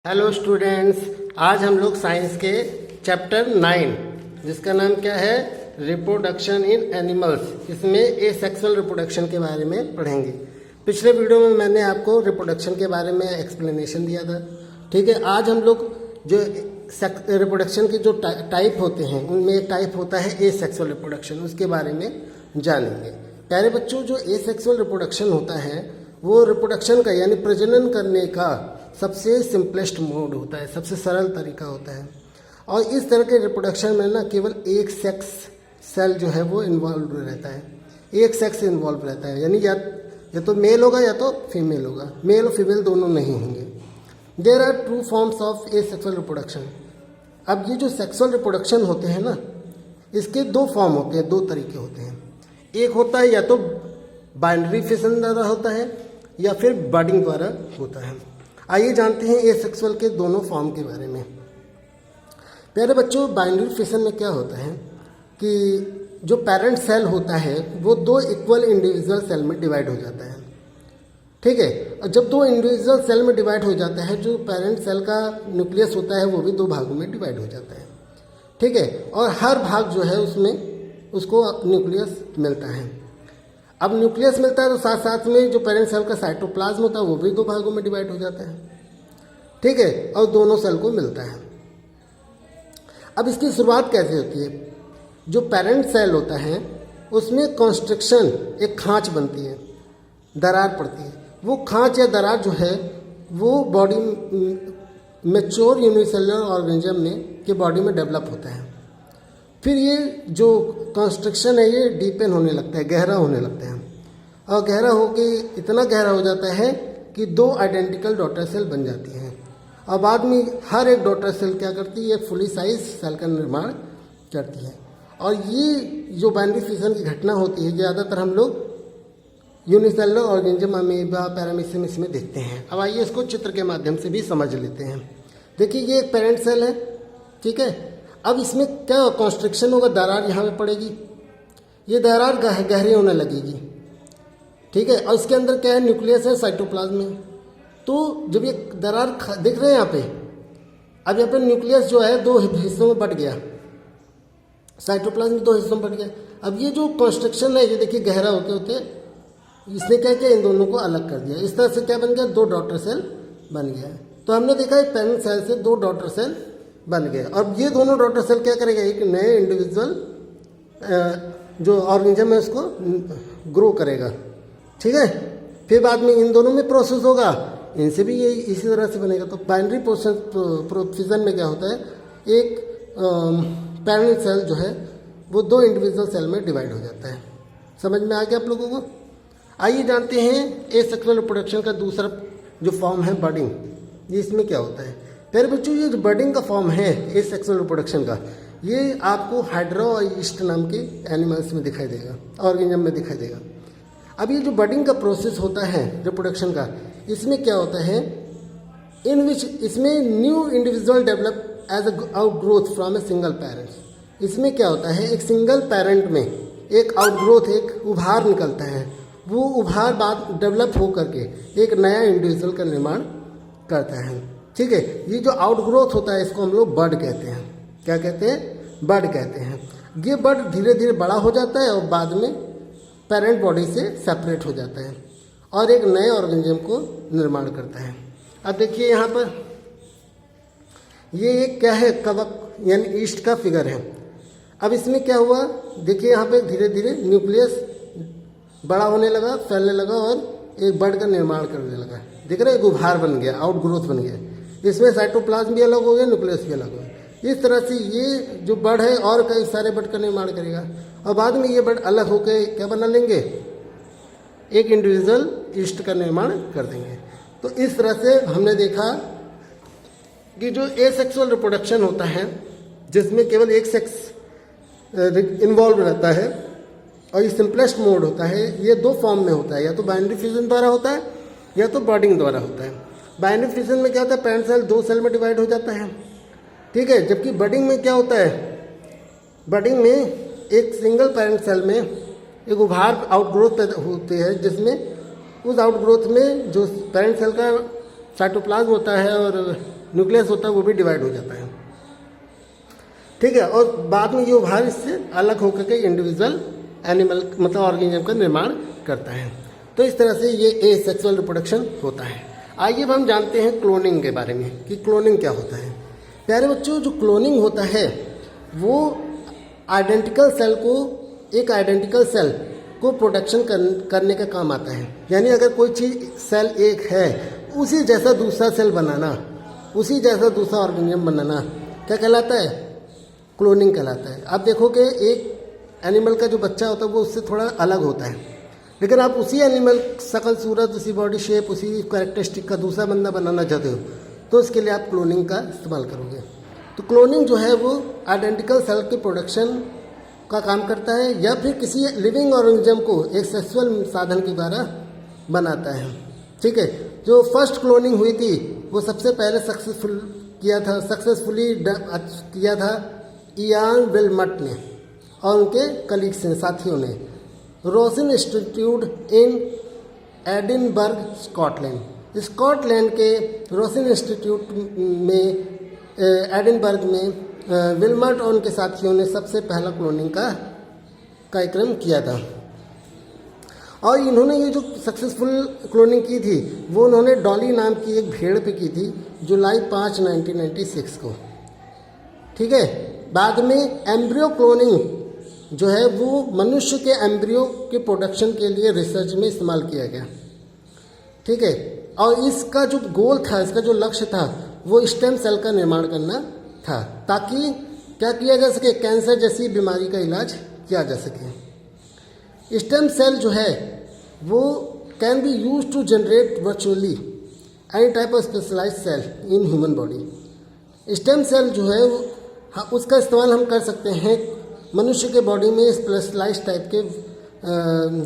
Hello students, आज हम लोग साइंस के चैप्टर 9 जिसका नाम क्या है, रिप्रोडक्शन इन एनिमल्स, इसमें एसेक्सुअल रिप्रोडक्शन के बारे में पढ़ेंगे। पिछले वीडियो में मैंने आपको रिप्रोडक्शन के बारे में एक्सप्लेनेशन दिया था। ठीक है, आज हम लोग जो रिप्रोडक्शन के जो टाइप होते हैं उनमें एक टाइप होता है एसेक्सुअल रिप्रोडक्शन, उसके बारे में जानेंगे। प्यारे बच्चों, जो एसेक्सुअल रिप्रोडक्शन होता है वो रिप्रोडक्शन का यानी प्रजनन करने का सबसे सिंपलेस्ट मोड होता है, सबसे सरल तरीका होता है। और इस तरह के रिप्रोडक्शन में ना केवल एक सेक्स सेल जो है वो इन्वॉल्व रहता है, एक सेक्स इन्वॉल्व रहता है, यानी या तो मेल होगा या तो फीमेल होगा, मेल और फीमेल दोनों नहीं होंगे। There are two forms of asexual reproduction. अब ये जो सेक्सुअल रिप्रोडक्शन होते हैं ना, इसके दो फॉर्म होते हैं, दो तरीके होते हैं। एक होता है या तो बाइनरी फिशन द्वारा होता है या फिर बडिंग द्वारा होता है। आइए जानते हैं एसेक्सुअल के दोनों फॉर्म के बारे में। प्यारे बच्चों, बाइनरी फिशन में क्या होता है कि जो पेरेंट सेल होता है वो दो इक्वल इंडिविजुअल सेल में डिवाइड हो जाता है। ठीक है, और जब दो इंडिविजुअल सेल में डिवाइड हो जाता है, जो पेरेंट सेल का न्यूक्लियस होता है वो भी दो भागों में डिवाइड हो जाता है। ठीक है, और हर भाग जो है उसमें उसको न्यूक्लियस मिलता है। अब न्यूक्लियस मिलता है तो साथ साथ में जो पेरेंट सेल का साइटोप्लाज्म होता है वो भी दो भागों में डिवाइड हो जाता है। ठीक है, और दोनों सेल को मिलता है। अब इसकी शुरुआत कैसे होती है? जो पेरेंट सेल होता है उसमें कॉन्स्ट्रिक्शन, एक खांच बनती है, दरार पड़ती है। वो खांच या दरार जो है वो बॉडी मैच्योर यूनिसेलुलर ऑर्गेनिज्म में के बॉडी में डेवलप होता है। फिर ये जो कंस्ट्रक्शन है ये डीपन होने लगता है, गहरा होने लगता है, और गहरा होके इतना गहरा हो जाता है कि दो आइडेंटिकल डॉटर सेल बन जाती हैं। और बाद में हर एक डॉटर सेल क्या करती है, फुली साइज सेल का निर्माण करती है। और ये जो बाइनरी फिशन की घटना होती है ज़्यादातर हम लोग यूनिसेलुलर ऑर्गेनिज्म, अमीबा, पैरामीशियम इसमें देखते हैं। अब आइए इसको चित्र के माध्यम से भी समझ लेते हैं। देखिए, ये एक पेरेंट सेल है। ठीक है, अब इसमें क्या कॉन्स्ट्रिक्शन होगा, दरार यहाँ पे पड़ेगी, ये दरार गहरी होने लगेगी। ठीक है, और इसके अंदर क्या है, न्यूक्लियस है, साइटोप्लाज्म है। तो जब ये दरार दिख रहे हैं यहाँ पे, अब यहाँ पे न्यूक्लियस जो है दो हिस्सों में बट गया, साइटोप्लाज्म दो हिस्सों में बट गया। अब ये जो कॉन्स्ट्रिक्शन है ये देखिए गहरा होते होते इसने क्या किया, इन दोनों को अलग कर दिया। इस तरह से क्या बन गया, दो डॉटर सेल बन गया। तो हमने देखा है पेरेंट सेल से दो डॉटर सेल बन गया। अब ये दोनों डॉटर सेल क्या करेगा, एक नए इंडिविजुअल जो ऑर्गेनिज्म है उसको ग्रो करेगा। ठीक है, फिर बाद में इन दोनों में प्रोसेस होगा, इनसे भी ये इसी तरह से बनेगा। तो बाइनरी फिशन में क्या होता है, एक पेरेंट सेल जो है वो दो इंडिविजुअल सेल में डिवाइड हो जाता है। समझ में आ गया आप लोगों को? आइए जानते हैं एसेक्सुअल रिप्रोडक्शन का दूसरा जो फॉर्म है, बडिंग। ये इसमें क्या होता है? प्यारे बच्चों, ये जो बडिंग का फॉर्म है एसेक्सुअल रिप्रोडक्शन का, ये आपको हाइड्रा और ईस्ट नाम के एनिमल्स में दिखाई देगा, ऑर्गेनिज्म में दिखाई देगा। अब ये जो बडिंग का प्रोसेस होता है रिप्रोडक्शन का, इसमें क्या होता है, इन विच इसमें new individual develop as a outgrowth from a single parent. इसमें क्या होता है, एक सिंगल पेरेंट में एक आउटग्रोथ, एक उभार निकलता है। वो उभार बाद डेवलप हो करके एक नया इंडिविजुअल का निर्माण करता है। ठीक है, ये जो आउटग्रोथ होता है इसको हम लोग बड कहते हैं। क्या कहते हैं? बड कहते हैं। ये बड धीरे धीरे बड़ा हो जाता है और बाद में पेरेंट बॉडी से सेपरेट हो जाता है और एक नए ऑर्गेनिज्म को निर्माण करता है। अब देखिए यहाँ पर ये एक क्या है, कवक यानी ईस्ट का फिगर है। अब इसमें क्या हुआ, देखिए यहाँ पे धीरे धीरे न्यूक्लियस बड़ा होने लगा, फैलने लगा और एक बड का निर्माण करने लगा। देख रहे हैं, एक उभार बन गया, आउटग्रोथ बन गया। इसमें साइटोप्लाज्म भी अलग हो गया, न्यूक्लियस भी अलग हो गया। इस तरह से ये जो बड है और कई सारे बड का निर्माण करेगा और बाद में ये बड अलग होकर क्या बना लेंगे, एक इंडिविजुअल ईस्ट का निर्माण कर देंगे। तो इस तरह से हमने देखा कि जो एसेक्सुअल रिप्रोडक्शन होता है जिसमें केवल एक सेक्स इन्वॉल्व रहता है और ये सिंपलेस्ट मोड होता है, ये दो फॉर्म में होता है, या तो बाइनरी फिशन द्वारा होता है या तो बडिंग द्वारा होता है। बाइनरी फिशन में क्या होता है, पेरेंट सेल दो सेल में डिवाइड हो जाता है। ठीक है, जबकि बडिंग में क्या होता है, बडिंग में एक सिंगल पेरेंट सेल में एक उभार आउटग्रोथ होती है, जिसमें उस आउटग्रोथ में जो पेरेंट सेल का साइटोप्लाज्म होता है और न्यूक्लियस होता है वो भी डिवाइड हो जाता है, ठीक है। और बाद में ये ओभार इससे अलग होकर के इंडिविजुअल एनिमल मतलब ऑर्गेनिज्म का निर्माण करता है। तो इस तरह से ये एसेक्सुअल रिप्रोडक्शन होता है। आइए अब हम जानते हैं क्लोनिंग के बारे में कि क्लोनिंग क्या होता है। प्यारे बच्चों, जो क्लोनिंग होता है वो आइडेंटिकल सेल को एक आइडेंटिकल सेल को प्रोडक्शन करने का काम आता है। यानी अगर कोई चीज़ सेल एक है, उसी जैसा दूसरा सेल बनाना, उसी जैसा दूसरा ऑर्गेनिज्म बनाना क्या कहलाता है? क्लोनिंग कहलाता है। आप देखो कि एक एनिमल का जो बच्चा होता है वो उससे थोड़ा अलग होता है, लेकिन आप उसी एनिमल शकल सूरत, उसी बॉडी शेप, उसी कैरेक्टरिस्टिक का दूसरा बंदा बनाना चाहते हो तो उसके लिए आप क्लोनिंग का इस्तेमाल करोगे। तो क्लोनिंग जो है वो आइडेंटिकल सेल के प्रोडक्शन का काम करता है या फिर किसी लिविंग ऑर्गेनिज्म को एक सेक्सुअल साधन के द्वारा बनाता है, ठीक है। जो फर्स्ट क्लोनिंग हुई थी वो सबसे पहले सक्सेसफुली किया था इयान विल्मट ने और उनके कलीग्स ने, साथियों ने, रोसिन इंस्टीट्यूट इन एडिनबर्ग स्कॉटलैंड के रोसिन इंस्टीट्यूट में एडिनबर्ग में विल्मट और उनके साथियों ने सबसे पहला क्लोनिंग का कार्यक्रम किया था। और इन्होंने ये जो सक्सेसफुल क्लोनिंग की थी वो उन्होंने डॉली नाम की एक भेड़ पे की थी जुलाई 5, 1996 को, ठीक है। बाद में एम्ब्रियो क्लोनिंग जो है वो मनुष्य के एम्ब्रियो के प्रोडक्शन के लिए रिसर्च में इस्तेमाल किया गया, ठीक है। और इसका जो गोल था, इसका जो लक्ष्य था वो स्टेम सेल का निर्माण करना था, ताकि क्या किया जा सके, कैंसर जैसी बीमारी का इलाज किया जा सके। स्टेम सेल जो है वो can be use to generate virtually any type of specialised cell in human body. Stem cell जो है उसका इस्तेमाल हम कर सकते हैं मनुष्य के बॉडी में स्पेशलाइज्ड टाइप के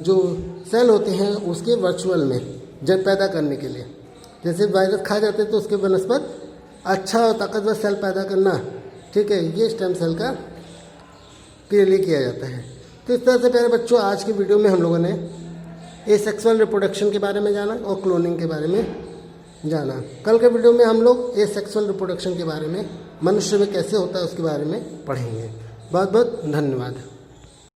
जो सेल होते हैं उसके वर्चुअल में जन पैदा करने के लिए। जैसे वायरस खा जाते हैं तो उसके बनस्पत अच्छा और ताकतवर सेल पैदा करना, ठीक है, ये स्टेम सेल का के लिए किया जाता है। तो इस तरह से प्यारे बच्चों आज की वीडियो में हम लोगों ने एसेक्सुअल रिप्रोडक्शन के बारे में जाना और क्लोनिंग के बारे में जाना। कल के वीडियो में हम लोग एसेक्सुअल रिप्रोडक्शन के बारे में, मनुष्य में कैसे होता है उसके बारे में पढ़ेंगे। बहुत बहुत धन्यवाद।